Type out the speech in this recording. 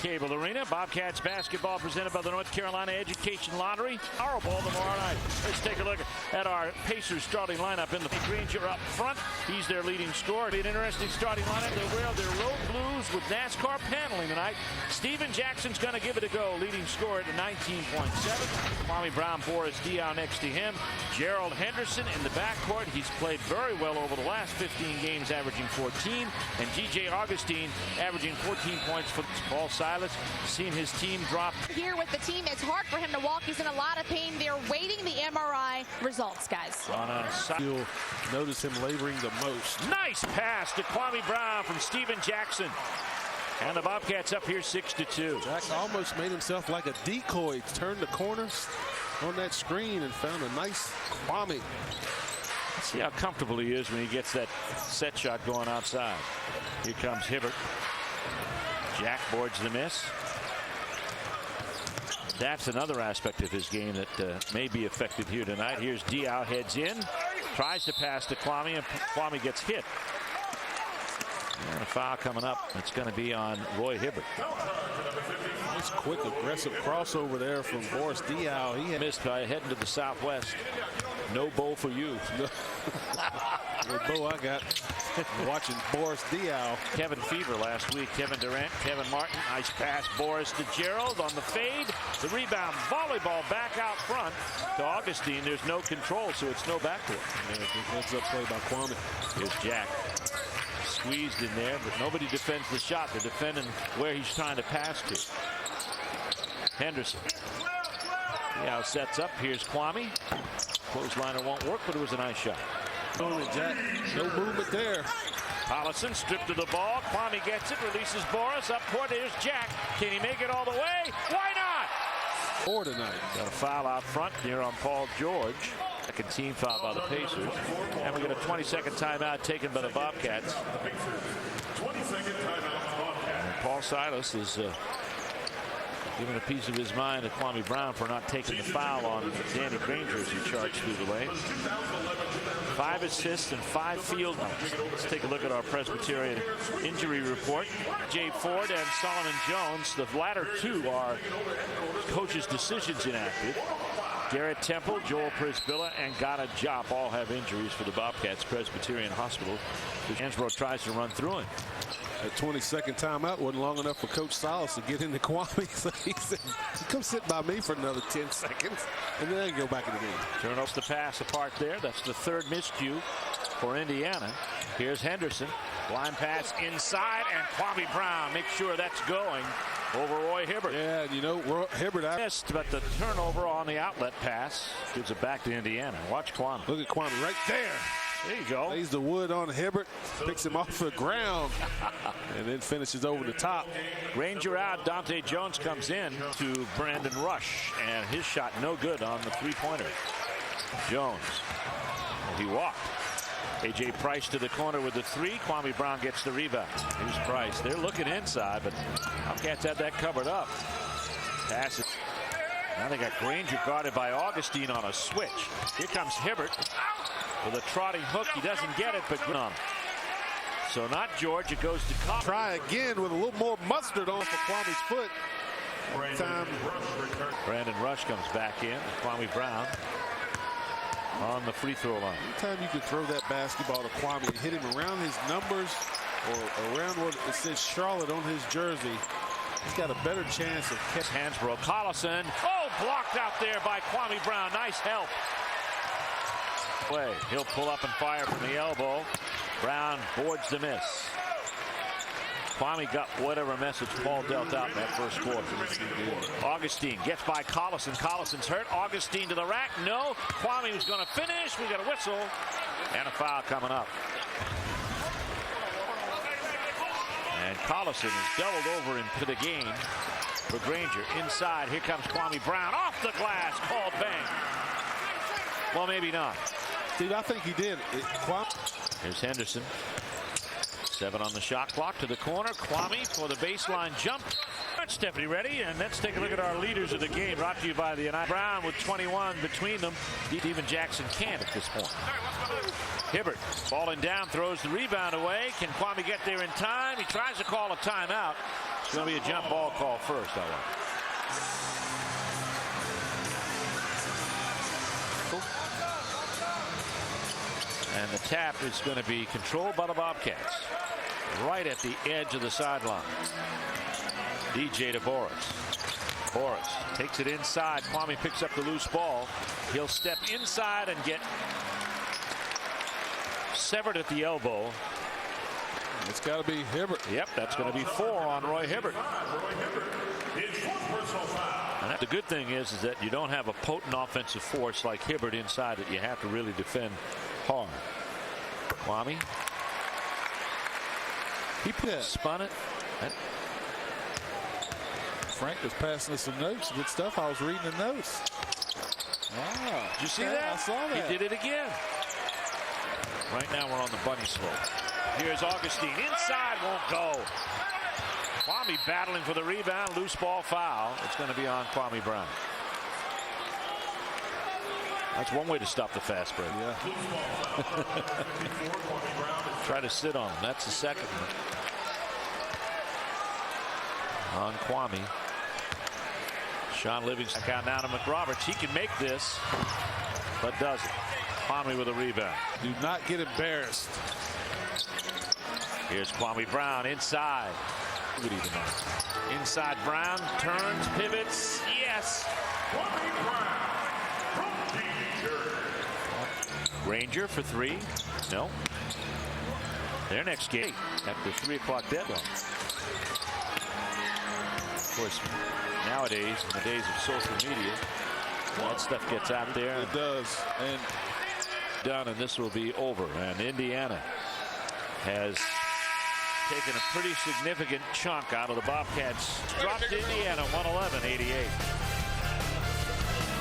Cable Arena. Bobcats basketball presented by the North Carolina Education Lottery. Powerball tomorrow night. Let's take a look at our Pacers starting lineup. In the Granger up front. He's their leading scorer. An interesting starting lineup. They wear their road blues with NASCAR paneling tonight. Steven Jackson's going to give it a go. Leading scorer at 19.7. Kwame Brown, Boris Diaw next to him. Gerald Henderson in the backcourt. He's played very well over the last 15 games, averaging 14. And G.J. Augustine averaging 14 points for Paul Silas. Seen his team drop. Here with the team, it's hard for him to walk. He's in a lot of pain. They're waiting the MRI results, guys. You'll notice him laboring the most. Nice pass to Kwame Brown from Steven Jackson. And the Bobcats up here 6-2. Jack almost made himself like a decoy. Turned the corner on that screen and found a nice Kwame. See how comfortable he is when he gets that set shot going outside. Here comes Hibbert. Jack boards the miss. That's another aspect of his game that may be effective here tonight. Here's Diaw, heads in, tries to pass to Kwame, and Kwame gets hit. And a foul coming up. It's going to be on Roy Hibbert. Nice quick aggressive crossover there from Boris Diaw. He had missed by heading to the southwest. No bowl for you. The bow I got watching Boris Diaw. Kevin Fever last week. Kevin Durant, Kevin Martin. Nice pass. Boris to Gerald on the fade. The rebound. Volleyball back out front to Augustine. There's no control, so it's no backcourt. Defensive play by Kwame. Here's Jack. Squeezed in there, but nobody defends the shot. They're defending where he's trying to pass to. Henderson. Now sets up. Here's Kwame. Clothesliner won't work, but it was a nice shot. Jack, no movement there. Collison stripped of the ball. Kwame gets it, releases Boris up court. There's Jack. Can he make it all the way? Why not? Or tonight. Got a foul out front here on Paul George. Second team foul by the Pacers. And we got a 20-second timeout taken by the Bobcats. And Paul Silas is giving a piece of his mind to Kwame Brown for not taking the foul on Danny Granger as he charged through the lane. 5 assists and 5 field goals. Let's take a look at our Presbyterian injury report. Jay Ford and Solomon Jones, the latter two are coach's decisions inactive. Garrett Temple, Joel Prisbilla, and Gata Jop all have injuries for the Bobcats. Presbyterian Hospital. Hansbrough tries to run through him. A 20-second timeout wasn't long enough for Coach Silas to get into Kwame. So he said, come sit by me for another 10 seconds, and then go back in the game. Turn off the pass apart there. That's the third miscue for Indiana. Here's Henderson. Line pass inside, and Kwame Brown makes sure that's going over Roy Hibbert. Yeah, you know, Hibbert missed, but the turnover on the outlet pass gives it back to Indiana. Watch Kwame. Look at Kwame right there. There you go. Lays the wood on Hibbert, picks him off the ground, and then finishes over the top. Granger out. Dante Jones comes in to Brandon Rush, and his shot no good on the three-pointer. Jones. Well, he walked. A.J. Price to the corner with the three. Kwame Brown gets the rebound. Here's Price. They're looking inside, but Bobcats had that covered up. Pass it. Now they got Granger guarded by Augustine on a switch. Here comes Hibbert with a trotting hook. He doesn't get it, but good on him. So not George. It goes to Collins. Try again with a little more mustard on for Kwame's foot. Brandon Rush comes back in. Kwame Brown on the free throw line. Anytime you can throw that basketball to Kwame and hit him around his numbers or around what it says Charlotte on his jersey, he's got a better chance of catching. Hansbrough. Collison. Oh, blocked out there by Kwame Brown. Nice help. He'll pull up and fire from the elbow. Brown boards the miss. Kwame got whatever message Paul dealt out in that first quarter. Augustine gets by Collison. Collison's hurt. Augustine to the rack. No. Kwame was going to finish. We got a whistle and a foul coming up. And Collison is doubled over into the game for Granger. Inside. Here comes Kwame Brown. Off the glass. Called bang. Well, maybe not. Steve, I think he did. Here's Henderson. 7 on the shot clock to the corner. Kwame for the baseline jump. Stephanie ready, and let's take a look at our leaders of the game, brought to you by the United. Brown with 21 between them. Even Jackson can't at this point. Hibbert falling down, throws the rebound away. Can Kwame get there in time? He tries to call a timeout. It's going to be a jump ball call first, I think. And the tap is going to be controlled by the Bobcats. Right at the edge of the sideline. DJ to Boris. Boris takes it inside. Kwame picks up the loose ball. He'll step inside and get severed at the elbow. It's got to be Hibbert. Yep, that's going to be 4 on Roy Hibbert. And the good thing is that you don't have a potent offensive force like Hibbert inside that you have to really defend hard. Kwame. He spun it. Frank was passing us some notes. Good stuff. I was reading the notes. Wow. Did you see that? I saw that. He did it again. Right now we're on the bunny slope. Here's Augustine. Inside, won't go. Kwame battling for the rebound. Loose ball foul. It's going to be on Kwame Brown. That's one way to stop the fast break. Yeah. Try to sit on him. That's the second one. On Kwame. Sean Livingston out now to McRoberts. He can make this, but doesn't. Kwame with a rebound. Do not get embarrassed. Here's Kwame Brown inside. Good even now. Inside Brown turns, pivots. Yes. Ranger for 3. No. Their next game at the 3 o'clock deadline. Of course, nowadays, in the days of social media, that stuff gets out there. It does. And done, and this will be over. And Indiana has taken a pretty significant chunk out of the Bobcats. Dropped Indiana 111-88.